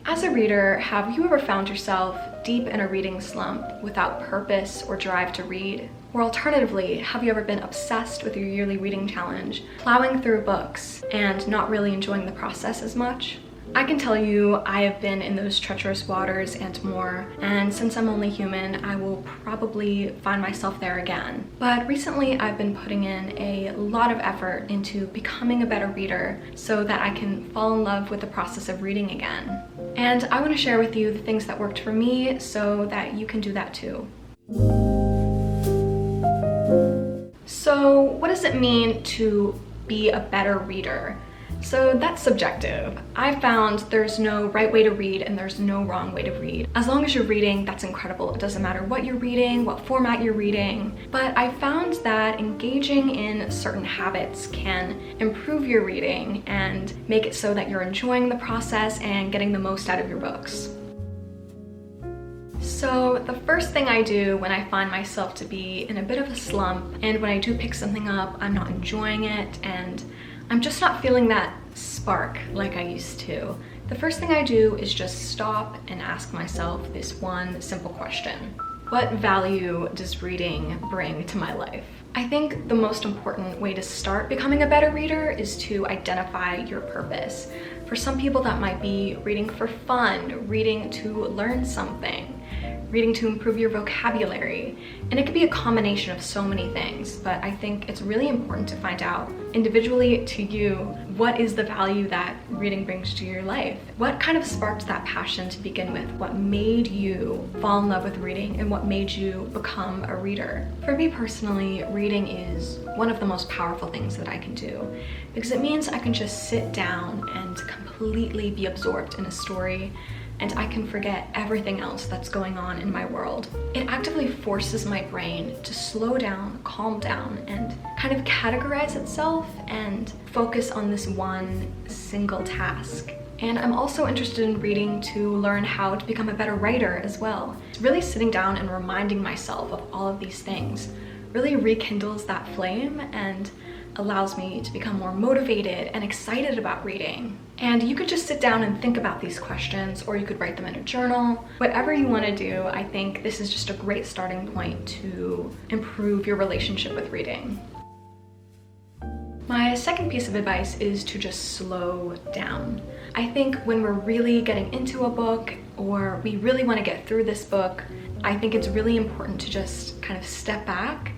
As a reader, have you ever found yourself deep in a reading slump without purpose or drive to read? Or alternatively, have you ever been obsessed with your yearly reading challenge, plowing through books and not really enjoying the process as much? I can tell you I have been in those treacherous waters and more, and since I'm only human, I will probably find myself there again. But recently I've been putting in a lot of effort into becoming a better reader so that I can fall in love with the process of reading again. And I want to share with you the things that worked for me so that you can do that too. So what does it mean to be a better reader? So that's subjective. I found there's no right way to read and there's no wrong way to read. As long as you're reading, that's incredible. It doesn't matter what you're reading, what format you're reading. But I found that engaging in certain habits can improve your reading and make it so that you're enjoying the process and getting the most out of your books. So the first thing I do when I find myself to be in a bit of a slump, and when I do pick something up, I'm not enjoying it and I'm just not feeling that spark like I used to. The first thing I do is just stop and ask myself this one simple question. What value does reading bring to my life? I think the most important way to start becoming a better reader is to identify your purpose. For some people that might be reading for fun, reading to learn something, reading to improve your vocabulary, and it could be a combination of so many things, but I think it's really important to find out individually to you what is the value that reading brings to your life. What kind of sparked that passion to begin with? What made you fall in love with reading and what made you become a reader? For me personally, reading is one of the most powerful things that I can do because it means I can just sit down and completely be absorbed in a story and I can forget everything else that's going on in my world. It actively forces my brain to slow down, calm down, and kind of categorize itself and focus on this one single task. And I'm also interested in reading to learn how to become a better writer as well. Really sitting down and reminding myself of all of these things really rekindles that flame and allows me to become more motivated and excited about reading. And you could just sit down and think about these questions, or you could write them in a journal. Whatever you want to do, I think this is just a great starting point to improve your relationship with reading. My second piece of advice is to just slow down. I think when we're really getting into a book or we really want to get through this book, I think it's really important to just kind of step back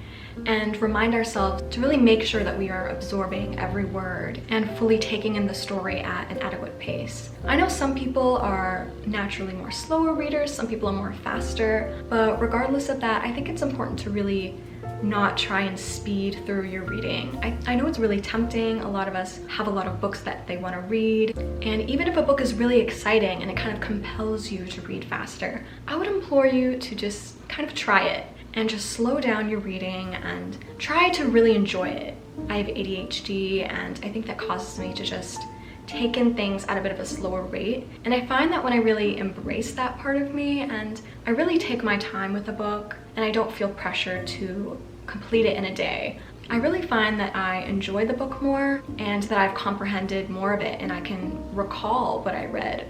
and remind ourselves to really make sure that we are absorbing every word and fully taking in the story at an adequate pace. I know some people are naturally more slower readers, some people are more faster, but regardless of that, I think it's important to really not try and speed through your reading. I know it's really tempting. A lot of us have a lot of books that they want to read, and even if a book is really exciting and it kind of compels you to read faster, I would implore you to just kind of try it and just slow down your reading and try to really enjoy it. I have ADHD and I think that causes me to just take in things at a bit of a slower rate. And I find that when I really embrace that part of me and I really take my time with a book and I don't feel pressure to complete it in a day, I really find that I enjoy the book more and that I've comprehended more of it and I can recall what I read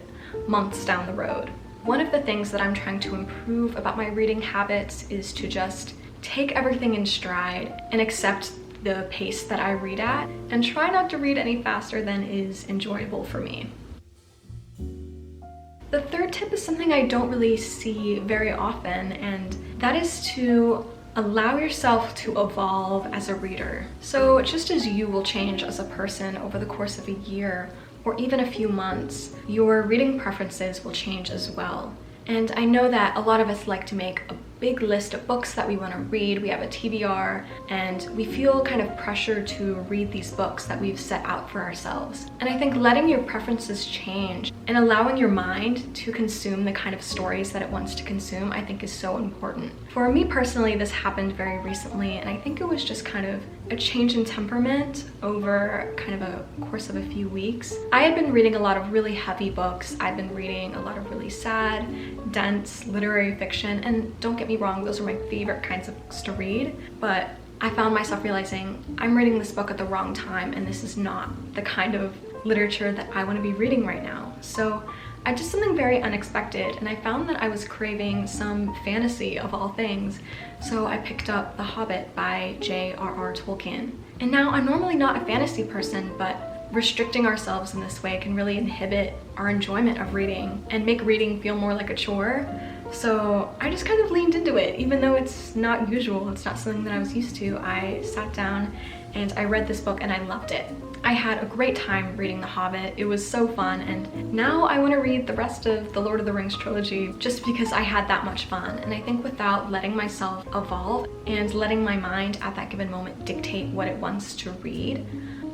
months down the road. One of the things that I'm trying to improve about my reading habits is to just take everything in stride and accept the pace that I read at and try not to read any faster than is enjoyable for me. The third tip is something I don't really see very often, and that is to allow yourself to evolve as a reader. So just as you will change as a person over the course of a year, or even a few months, your reading preferences will change as well. And I know that a lot of us like to make a big list of books that we want to read. We have a TBR and we feel kind of pressure to read these books that we've set out for ourselves. And I think letting your preferences change and allowing your mind to consume the kind of stories that it wants to consume, I think is so important. For me personally, this happened very recently, and I think it was just kind of a change in temperament over kind of a course of a few weeks. I had been reading a lot of really heavy books. I've been reading a lot of really sad, dense literary fiction, and don't get me wrong, those are my favorite kinds of books to read, but I found myself realizing I'm reading this book at the wrong time and this is not the kind of literature that I want to be reading right now. So I did something very unexpected, and I found that I was craving some fantasy of all things. So I picked up The Hobbit by J.R.R. Tolkien. And now I'm normally not a fantasy person, but restricting ourselves in this way can really inhibit our enjoyment of reading and make reading feel more like a chore. So I just kind of leaned into it, even though it's not usual, it's not something that I was used to. I sat down and I read this book and I loved it. I had a great time reading The Hobbit. It was so fun, and now I want to read the rest of the Lord of the Rings trilogy just because I had that much fun. And I think without letting myself evolve and letting my mind at that given moment dictate what it wants to read,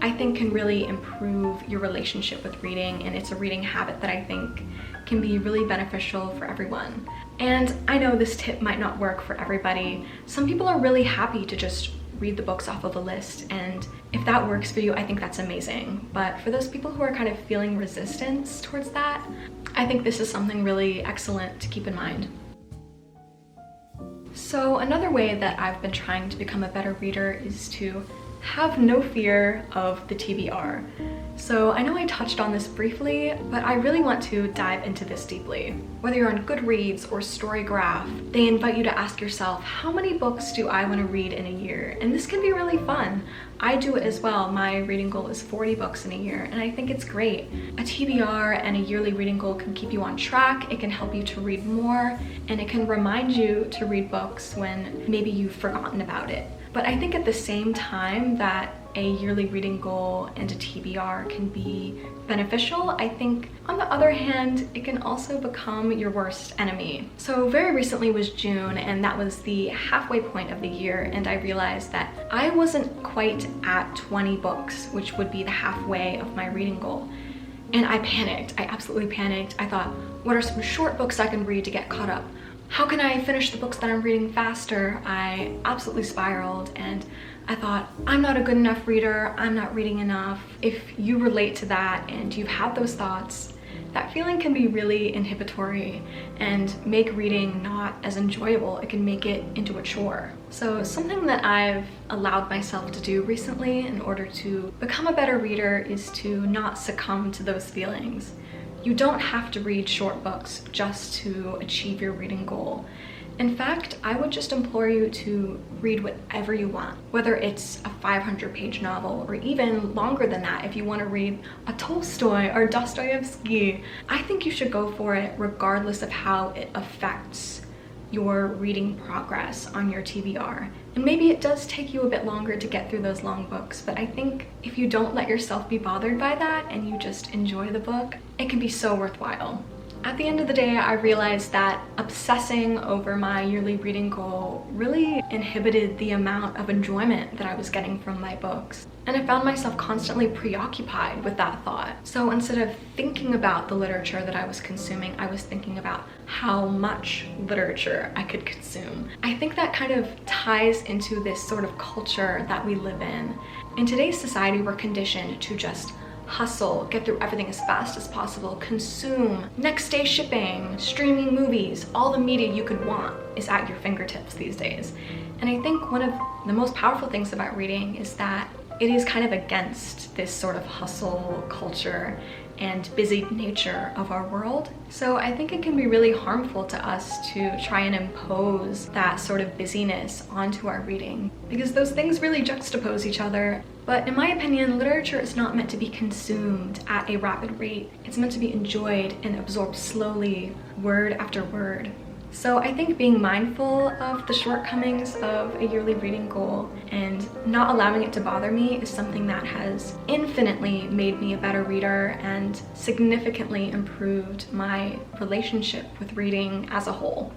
I think can really improve your relationship with reading, and it's a reading habit that I think can be really beneficial for everyone. And I know this tip might not work for everybody. Some people are really happy to just read the books off of a list, and if that works for you, I think that's amazing. But for those people who are kind of feeling resistance towards that, I think this is something really excellent to keep in mind. So another way that I've been trying to become a better reader is to have no fear of the TBR. So I know I touched on this briefly, but I really want to dive into this deeply. Whether you're on Goodreads or Storygraph, they invite you to ask yourself, how many books do I want to read in a year? And this can be really fun. I do it as well. My reading goal is 40 books in a year, and I think it's great. A TBR and a yearly reading goal can keep you on track, it can help you to read more, and it can remind you to read books when maybe you've forgotten about it. But I think at the same time that a yearly reading goal and a TBR can be beneficial, I think on the other hand, it can also become your worst enemy. So very recently was June, and that was the halfway point of the year, and I realized that I wasn't quite at 20 books, which would be the halfway of my reading goal. And I panicked, I absolutely panicked. I thought, what are some short books I can read to get caught up? How can I finish the books that I'm reading faster? I absolutely spiraled, and I thought, I'm not a good enough reader, I'm not reading enough. If you relate to that and you've had those thoughts, that feeling can be really inhibitory and make reading not as enjoyable. It can make it into a chore. So something that I've allowed myself to do recently in order to become a better reader is to not succumb to those feelings. You don't have to read short books just to achieve your reading goal. In fact, I would just implore you to read whatever you want, whether it's a 500-page novel or even longer than that. If you want to read a Tolstoy or Dostoevsky, I think you should go for it regardless of how it affects your reading progress on your TBR. And maybe it does take you a bit longer to get through those long books, but I think if you don't let yourself be bothered by that and you just enjoy the book, it can be so worthwhile. At the end of the day, I realized that obsessing over my yearly reading goal really inhibited the amount of enjoyment that I was getting from my books. And I found myself constantly preoccupied with that thought. So instead of thinking about the literature that I was consuming, I was thinking about how much literature I could consume. I think that kind of ties into this sort of culture that we live in. In today's society, we're conditioned to just hustle, get through everything as fast as possible, consume, next day shipping, streaming movies, all the media you could want is at your fingertips these days. And I think one of the most powerful things about reading is that it is kind of against this sort of hustle culture and busy nature of our world. So I think it can be really harmful to us to try and impose that sort of busyness onto our reading, because those things really juxtapose each other. But in my opinion, literature is not meant to be consumed at a rapid rate. It's meant to be enjoyed and absorbed slowly, word after word. So I think being mindful of the shortcomings of a yearly reading goal and not allowing it to bother me is something that has infinitely made me a better reader and significantly improved my relationship with reading as a whole.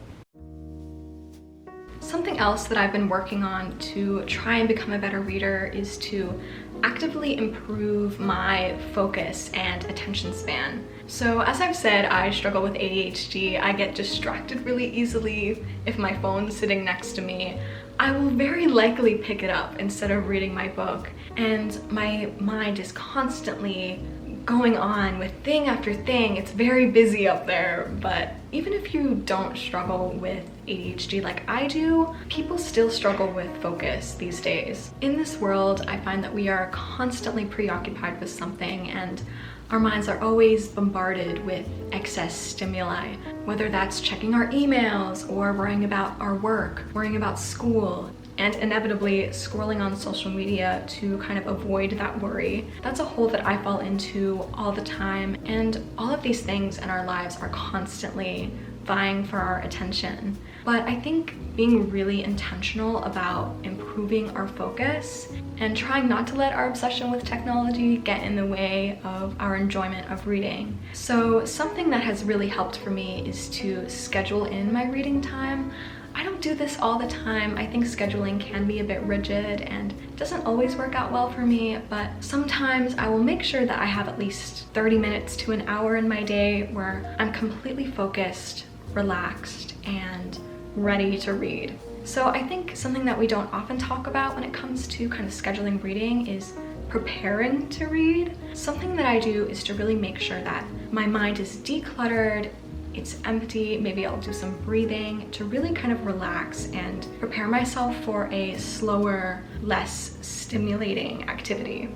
Something else that I've been working on to try and become a better reader is to actively improve my focus and attention span. So as I've said, I struggle with ADHD. I get distracted really easily. If my phone's sitting next to me, I will very likely pick it up instead of reading my book. And my mind is constantly going on with thing after thing. It's very busy up there. But even if you don't struggle with ADHD like I do, people still struggle with focus these days. In this world, I find that we are constantly preoccupied with something, and Our minds are always bombarded with excess stimuli, whether that's checking our emails or worrying about our work, worrying about school, and inevitably scrolling on social media to kind of avoid that worry. That's a hole that I fall into all the time, and all of these things in our lives are constantly vying for our attention. But I think being really intentional about improving our focus and trying not to let our obsession with technology get in the way of our enjoyment of reading. So something that has really helped for me is to schedule in my reading time. I don't do this all the time. I think scheduling can be a bit rigid and doesn't always work out well for me, but sometimes I will make sure that I have at least 30 minutes to an hour in my day where I'm completely focused, relaxed, and ready to read. So I think something that we don't often talk about when it comes to kind of scheduling reading is preparing to read. Something that I do is to really make sure that my mind is decluttered, it's empty, maybe I'll do some breathing to really kind of relax and prepare myself for a slower, less stimulating activity.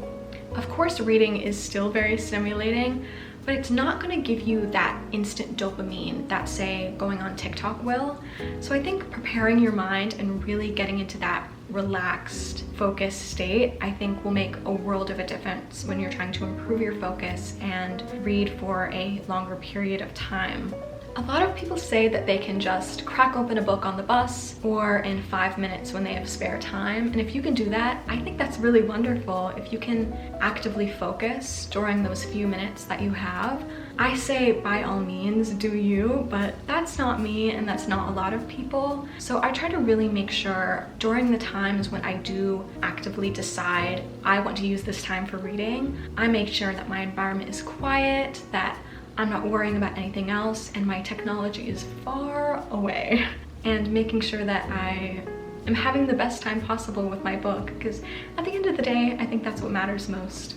Of course, reading is still very stimulating, but it's not going to give you that instant dopamine that, say, going on TikTok will. So I think preparing your mind and really getting into that relaxed, focused state, I think will make a world of a difference when you're trying to improve your focus and read for a longer period of time. A lot of people say that they can just crack open a book on the bus or in 5 minutes when they have spare time. And if you can do that, I think that's really wonderful. If you can actively focus during those few minutes that you have, I say by all means do you, but that's not me and that's not a lot of people. So I try to really make sure during the times when I do actively decide I want to use this time for reading, I make sure that my environment is quiet, that I'm not worrying about anything else, and my technology is far away. And making sure that I am having the best time possible with my book, because at the end of the day, I think that's what matters most.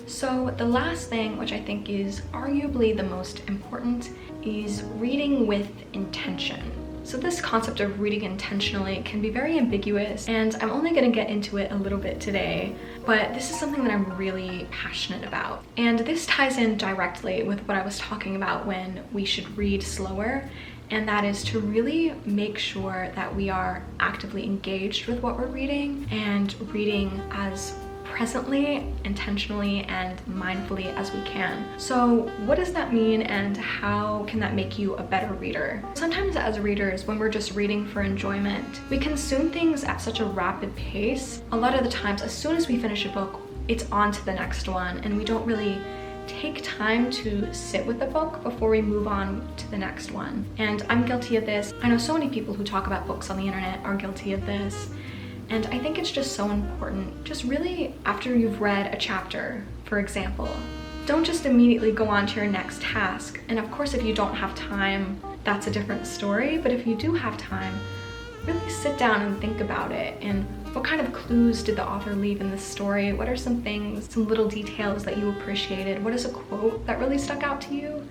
So the last thing, which I think is arguably the most important, is reading with intention. So this concept of reading intentionally can be very ambiguous, and I'm only going to get into it a little bit today, but this is something that I'm really passionate about. And this ties in directly with what I was talking about when we should read slower, and that is to really make sure that we are actively engaged with what we're reading and reading as presently, intentionally, and mindfully as we can. So what does that mean, and how can that make you a better reader? Sometimes as readers, when we're just reading for enjoyment, we consume things at such a rapid pace. A lot of the times, as soon as we finish a book, it's on to the next one, and we don't really take time to sit with the book before we move on to the next one. And I'm guilty of this. I know so many people who talk about books on the internet are guilty of this. And I think it's just so important. Just really, after you've read a chapter, for example, don't just immediately go on to your next task. And of course, if you don't have time, that's a different story. But if you do have time, really sit down and think about it. And what kind of clues did the author leave in this story? What are some things, some little details that you appreciated? What is a quote that really stuck out to you?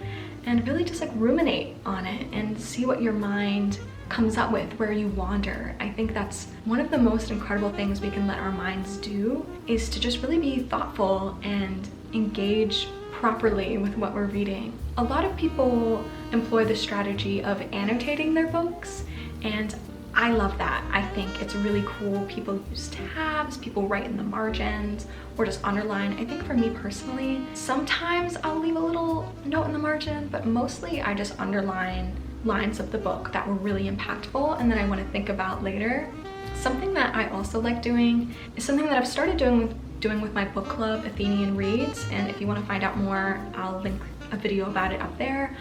And really just like ruminate on it and see what your mind comes up with, where you wander. I think that's one of the most incredible things we can let our minds do, is to just really be thoughtful and engage properly with what we're reading. A lot of people employ the strategy of annotating their books, and I love that. I think it's really cool. People use tabs, people write in the margins, or just underline. I think for me personally, sometimes I'll leave a little note in the margin, but mostly I just underline lines of the book that were really impactful and that I want to think about later. Something that I also like doing is something that I've started doing with my book club, Athenian Reads, and if you want to find out more, I'll link a video about it up there.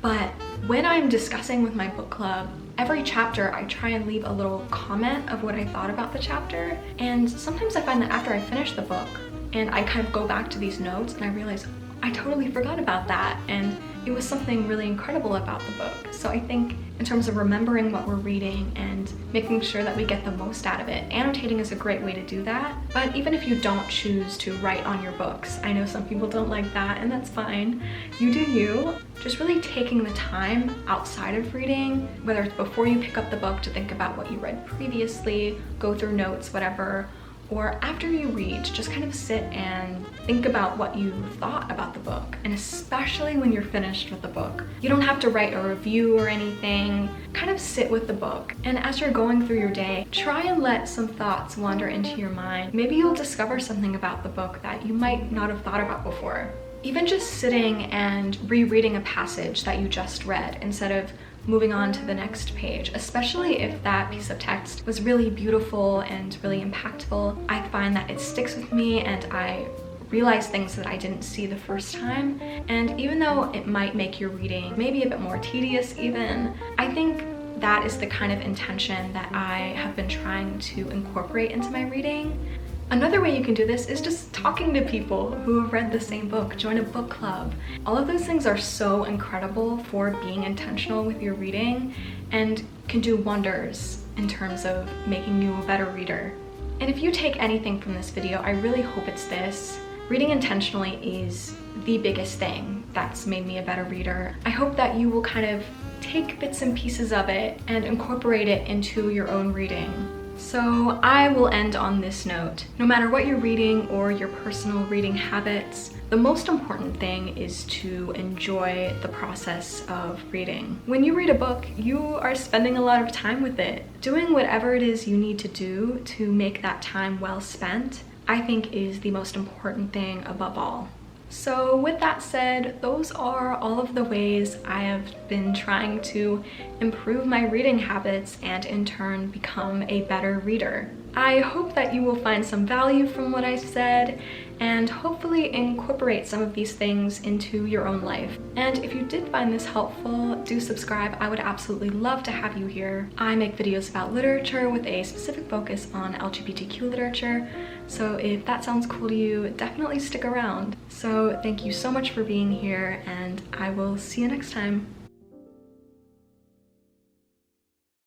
But when I'm discussing with my book club, every chapter I try and leave a little comment of what I thought about the chapter. And sometimes I find that after I finish the book and I kind of go back to these notes and I realize I totally forgot about that, and it was something really incredible about the book. So I think in terms of remembering what we're reading and making sure that we get the most out of it, annotating is a great way to do that. But even if you don't choose to write on your books, I know some people don't like that, and that's fine. You do you. Just really taking the time outside of reading, whether it's before you pick up the book to think about what you read previously, go through notes, whatever, or after you read, just kind of sit and think about what you thought about the book, and especially when you're finished with the book. You don't have to write a review or anything. Kind of sit with the book, and as you're going through your day, try and let some thoughts wander into your mind. Maybe you'll discover something about the book that you might not have thought about before. Even just sitting and rereading a passage that you just read instead of moving on to the next page, especially if that piece of text was really beautiful and really impactful. I find that it sticks with me and I realize things that I didn't see the first time. And even though it might make your reading maybe a bit more tedious even, I think that is the kind of intention that I have been trying to incorporate into my reading. Another way you can do this is just talking to people who have read the same book. Join a book club. All of those things are so incredible for being intentional with your reading and can do wonders in terms of making you a better reader. And if you take anything from this video, I really hope it's this. Reading intentionally is the biggest thing that's made me a better reader. I hope that you will kind of take bits and pieces of it and incorporate it into your own reading. So I will end on this note. No matter what you're reading or your personal reading habits, the most important thing is to enjoy the process of reading. When you read a book, you are spending a lot of time with it. Doing whatever it is you need to do to make that time well spent, I think is the most important thing above all. So with that said, those are all of the ways I have been trying to improve my reading habits and in turn become a better reader. I hope that you will find some value from what I said and hopefully incorporate some of these things into your own life. And if you did find this helpful, do subscribe. I would absolutely love to have you here. I make videos about literature with a specific focus on LGBTQ literature. So if that sounds cool to you, definitely stick around. So thank you so much for being here, and I will see you next time.